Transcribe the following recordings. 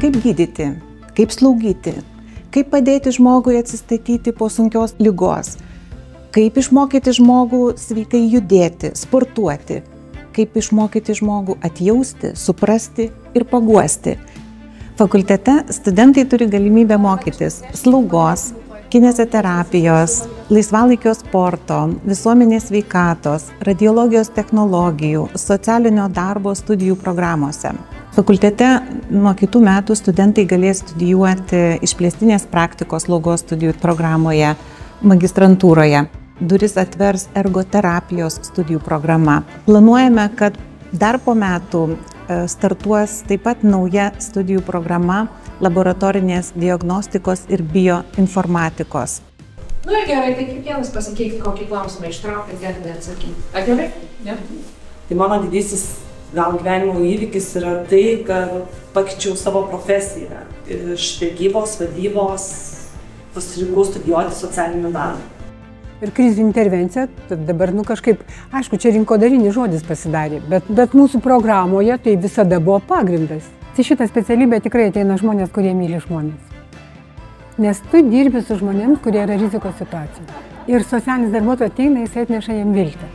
kaip gydyti, kaip slaugyti, kaip padėti žmogui atsistatyti po sunkios ligos, kaip išmokyti žmogų sveikai judėti, sportuoti, kaip išmokyti žmogų atjausti, suprasti ir paguosti. Fakultete studentai turi galimybę mokytis slaugos, kineziterapijos, laisvalaikio sporto, visuomenės sveikatos, radiologijos technologijų, socialinio darbo studijų programuose. Fakultete nuo kitų metų studentai galės studijuoti išplėstinės praktikos slaugos studijų programoje, magistrantūroje. Duris atvers ergoterapijos studijų programa. Planuojame, kad dar po metų startuos taip pat nauja studijų programa laboratorinės diagnostikos ir bioinformatikos. Nu ir gerai, tai kiekvienas pasakykit, kokį klausimą ištraukit, galite atsakyti. Ar gerai? Ne? Tai mano didysis gal gyvenimo įvykis yra tai, kad pakeičiau savo profesiją. Iš prekybos, vadybos pasirinkau studijuoti socialinį darbą. Ir krizių intervencija, dabar kažkaip, aišku, čia rinkodarinis žodis pasidarė, bet mūsų programoje tai visada buvo pagrindas. Tai šitą specialybę tikrai ateina žmonės, kurie myli žmonės. Nes tu dirbi su žmonėms, kurie yra rizikos situacijoje. Ir socialinis darbuotojas ateina, jis atneša jam viltį.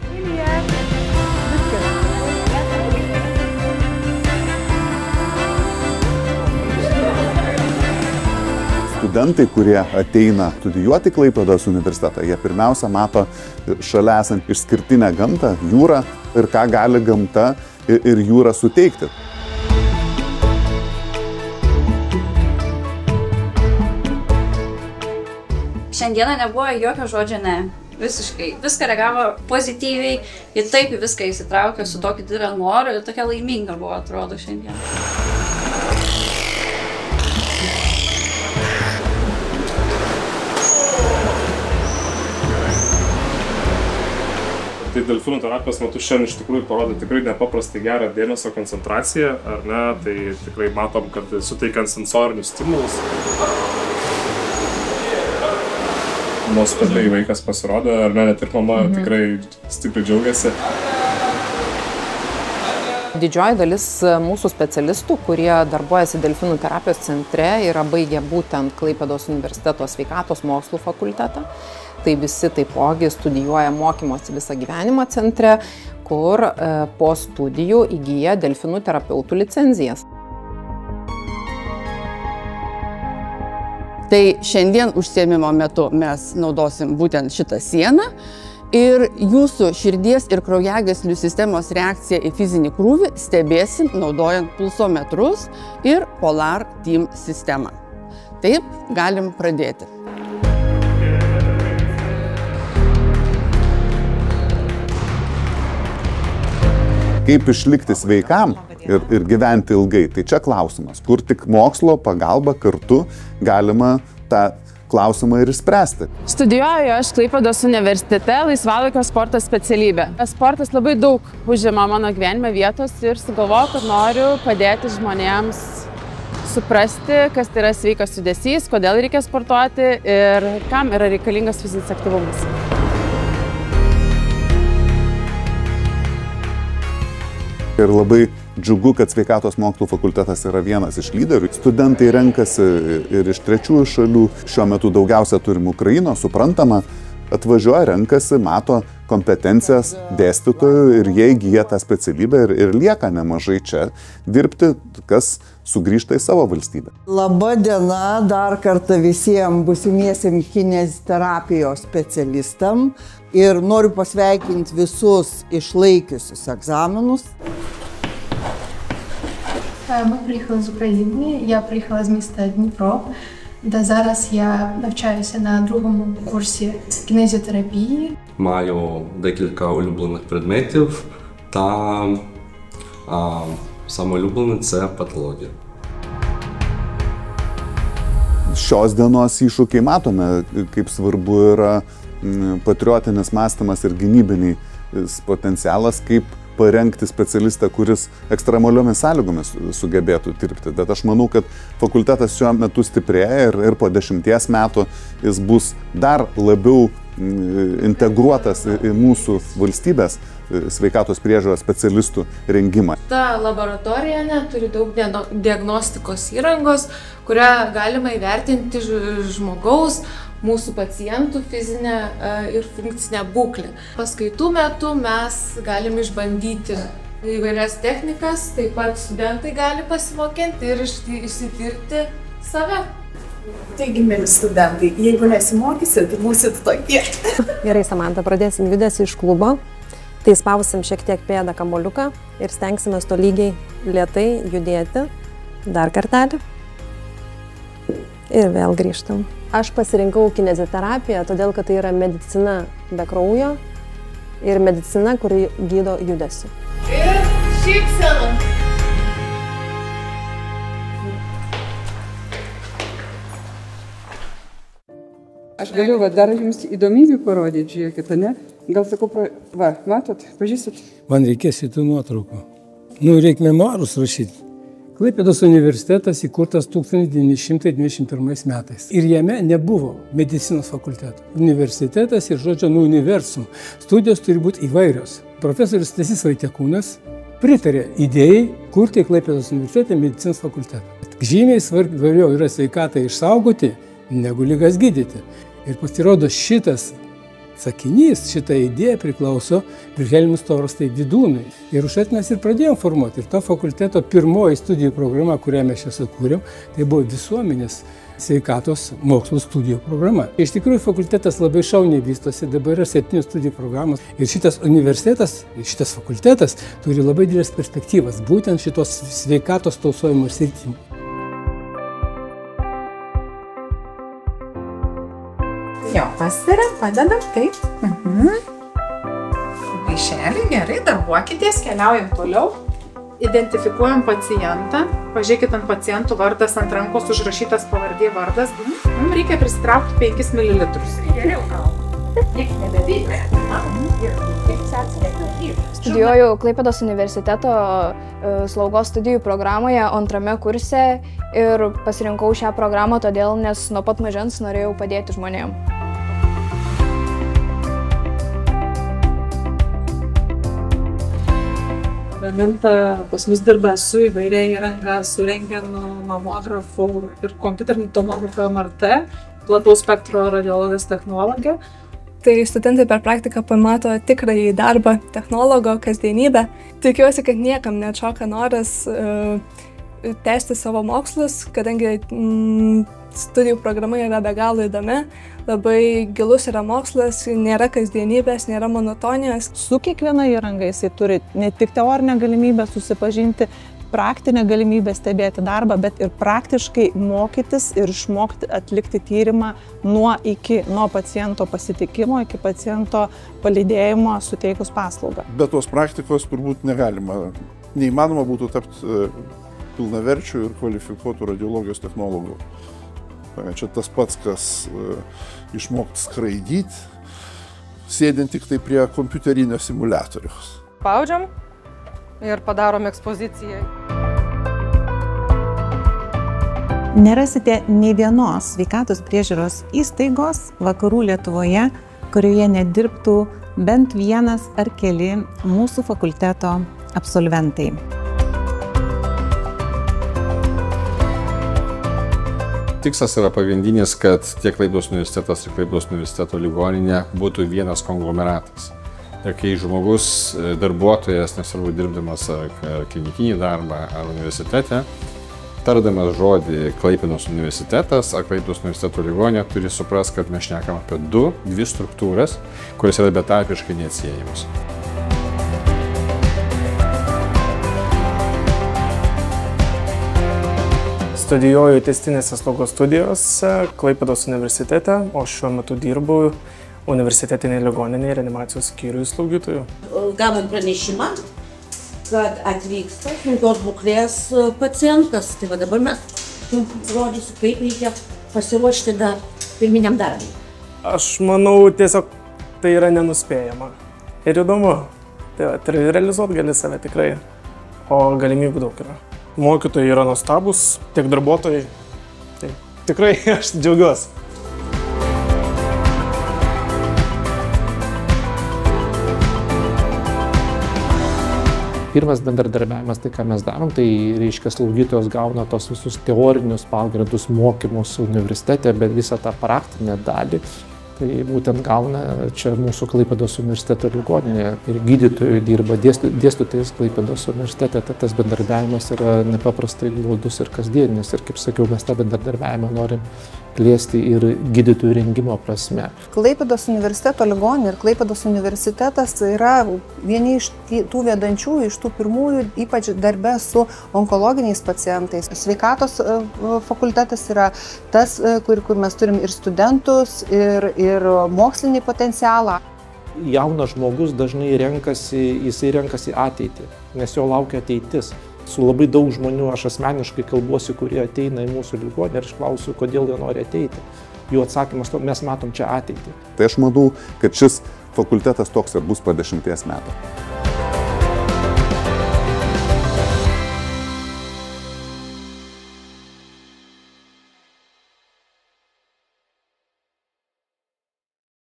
Studentai, kurie ateina studijuoti Klaipėdos universitetą, jie pirmiausia mato šalia esant išskirtinę gamtą, jūrą ir ką gali gamta ir jūra suteikti. Šiandieną nebuvo jokio žodžio ne. Visiškai. Viską reagavo pozityviai ir taip į viską įsitraukė su tokiu dideliu noru ir tokia laiminga buvo, atrodo, šiandien. Tai delfinų terapijos metu šiandien iš tikrųjų parodė tikrai nepaprastai gerą dėmesio koncentraciją, ar ne? Tai tikrai matom, kad suteikiant sensorinius stimulus. Nuostabiai vaikas pasirodė, ar ne? Net ir mama tikrai stipriai džiaugiasi. Didžioji dalis mūsų specialistų, kurie darbuojasi delfinų terapijos centre, yra baigę būtent Klaipėdos universiteto sveikatos mokslų fakultetą. Tai visi taipogi studijuoja mokymosi visą gyvenimą centre, kur po studijų įgyja delfinų terapeutų licenzijas. Tai šiandien užsiėmimo metu mes naudosim būtent šitą sieną ir jūsų širdies ir kraujagyslių sistemos reakciją į fizinį krūvį stebėsim naudojant pulsometrus ir Polar Team sistemą. Taip, galim pradėti. Kaip išlikti sveikam ir gyventi ilgai, tai čia klausimas, kur tik mokslo pagalba kartu galima tą klausimą ir išspręsti. Studijuoju aš Klaipėdos universitete laisvalaikio sporto specialybę. Sportas labai daug užima mano gyvenime vietos ir sugalvojau, kad noriu padėti žmonėms suprasti, kas tai yra sveikas judesys, kodėl reikia sportuoti ir kam yra reikalingas fizinis aktyvumas. Ir labai džiugu, kad sveikatos mokslų fakultetas yra vienas iš lyderių. Studentai renkasi ir iš trečiųjų šalių. Šiuo metu daugiausia turim Ukrainos, suprantama, atvažiuoja, renkasi, mato kompetencijas dėstytojų ir jie įgyja tą specialybę ir lieka nemažai čia dirbti, kas sugrįžta į savo valstybę. Labą dieną dar kartą visiems būsimiesiems kineziterapijos specialistam ir noriu pasveikinti visus išlaikiusius egzaminus. Ми приїхали з України, я приїхала з міста Дніпро, де зараз я навчаюся на другому курсі кінезіотерапії. Маю декілька улюблених предметів та саме улюблене – це патологія. Šios dienos iššūkiai matome, kaip svarbu yra patriotinis mąstymas ir gynybinis potencialas, kaip parengti specialistą, kuris ekstremaliomis sąlygomis sugebėtų dirbti. Bet aš manau, kad fakultetas šiuo metu stiprėja ir po 10 metų jis bus dar labiau integruotas į mūsų valstybės sveikatos priežiūros specialistų rengimą. Ta laboratorija turi daug diagnostikos įrangos, kurią galima įvertinti žmogaus, mūsų pacientų fizinę ir funkcinę būklę. Paskaitų metu mes galime išbandyti įvairias technikas, taip pat studentai gali pasimokinti ir išsitirti save. Taigi, mėly studentai, jeigu nesimokysit, būsit tokie. Gerai, Samanta, pradėsim judesį iš klubo. Tai spausim šiek tiek pėdą kamuoliuką ir stengsime tolygiai lėtai judėti. Dar kartelį. Ir vėl grįžtam. Aš pasirinkau kineziterapiją, todėl kad tai yra medicina be kraujo ir medicina, kuri gydo judesį. Ir šypsena. Aš galiu dar jums įdomybių parodyti, žiūrėkit, ne? Gal sakau, matot, pažįstat? Man reikės šitų nuotraukų. Reikia memuarus rašyti. Klaipėdos universitetas įkurtas 1921 metais. Ir jame nebuvo medicinos fakulteto. Universitetas ir žodžio universum. Studijos turi būti įvairios. Profesorius Stasys Vaitiekūnas pritarė idėjai kurti Klaipėdos universitete medicinos fakultetą. Žymiai svarbiau yra sveikatą išsaugoti, negu ligas gydyti. Ir pasirodo šitas sakinys, šita idėja priklauso Vilhelmui Storostai Vydūnui. Ir užtat mes ir pradėjom formuoti. Ir to fakulteto pirmoji studijų programa, kurią mes čia sukūrėm, tai buvo visuomenės sveikatos mokslų studijų programa. Iš tikrųjų, fakultetas labai šauniai vystosi, dabar yra 7 studijų programos. Ir šitas universitetas, šitas fakultetas turi labai didelis perspektyvas, būtent šitos sveikatos tausojimo sritim. Jo, pasveriam, padedam, taip. Maišelį, gerai, darbuokitės, keliaujam toliau. Identifikuojam pacientą. Pažiūrėkit, ant pacientų vardas, ant rankos užrašytas pavardė vardas. Mums reikia prisitraukti 5 ml. Geriau gal. Tik nebeveikia. Studijuoju Klaipėdos universiteto slaugos studijų programoje 2 kurse ir pasirinkau šią programą todėl, nes nuo pat mažens norėjau padėti žmonėms. Raminta pas mus dirba su įvairia įranga, su rentgenu, mamografu ir kompiuteriniu tomografu MRT, plataus spektro radiologijos technologija. Tai studentai per praktiką pamato tikrąjį darbą technologo kasdienybę. Tikiuosi, kad niekam neatšoka noras tęsti savo mokslus, kadangi studijų programa yra be galo įdomi, labai gilus yra mokslas, nėra kasdienybės, nėra monotonijos. Su kiekviena įranga jisai turi ne tik teorinę galimybę susipažinti, praktinę galimybę stebėti darbą, bet ir praktiškai mokytis ir išmokti atlikti tyrimą nuo paciento pasitikimo iki paciento palydėjimo suteikus paslaugą. Be tos praktikos turbūt neįmanoma būtų tapti pilnaverčių ir kvalifikuotų radiologijos technologų. Čia tas pats, kas išmokti skraidyti, sėdint tik tai prie kompiuterinio simuliatoriaus. Spaudžiam ir padarom ekspoziciją. Nerasite nei vienos sveikatos priežiūros įstaigos vakarų Lietuvoje, kurioje nedirbtų bent vienas ar keli mūsų fakulteto absolventai. Tikslas yra pagrindinis, kad tiek Klaipėdos universitetas ir Klaipėdos universiteto ligoninė būtų vienas konglomeratas. Ir kai žmogus, darbuotojas, nesvarbu dirbdamas ar klinikinį darbą ar universitete, tardamas žodį Klaipėdos universitetas ar Klaipėdos universiteto ligoninė, turi suprasti, kad mes šnekam apie dvi struktūras, kurios yra betarpiškai neatsiejamos. Studijuoju tęstinėse slaugos studijose Klaipėdos universitete, o šiuo metu dirbu universitetinėje ligoninėje reanimacijos skyriuje slaugytojų. Gavom pranešimą, kad atvyksta sunkios būklės pacientas. Tai va dabar mes rodysiu, kaip reikia pasiruošti pirminiam darbui. Aš manau, tiesiog tai yra nenuspėjama ir įdomu. Tai realizuoti gali save tikrai, o galimybių daug yra. Mokytojai yra nuostabus, tiek darbuotojai. Tai tikrai aš džiaugiuosi. Pirmas bendradarbiavimas, tai ką mes darom, tai reiškia slaugytojos gauna tos visus teorinius pagrindus mokymus universitete, bet visą tą praktinę dalį, tai būtent gauna čia mūsų Klaipėdos universiteto ligoninėje ir gydytojai dirba dėstytojais Klaipėdos universitete, tai tas bendradarbiavimas yra nepaprastai glaudus ir kasdienis ir, kaip sakiau, mes tą bendradarbiavimą norim plėsti ir gydytojų rengimo prasme. Klaipėdos universiteto ligoninė ir Klaipėdos universitetas yra vieni iš tų vedančiųjų, iš tų pirmųjų, ypač darbe su onkologiniais pacientais. Sveikatos fakultetas yra tas, kur mes turim ir studentus, ir mokslinį potencialą. Jaunas žmogus dažnai jisai renkasi ateitį, nes jo laukia ateitis. Su labai daug žmonių aš asmeniškai kalbuosi, kurie ateina į mūsų ligoninę ir aš klausiu, kodėl jie nori ateiti. Jų atsakymas, mes matom čia ateitį. Tai aš manau, kad šis fakultetas toks ir bus po 10 metų.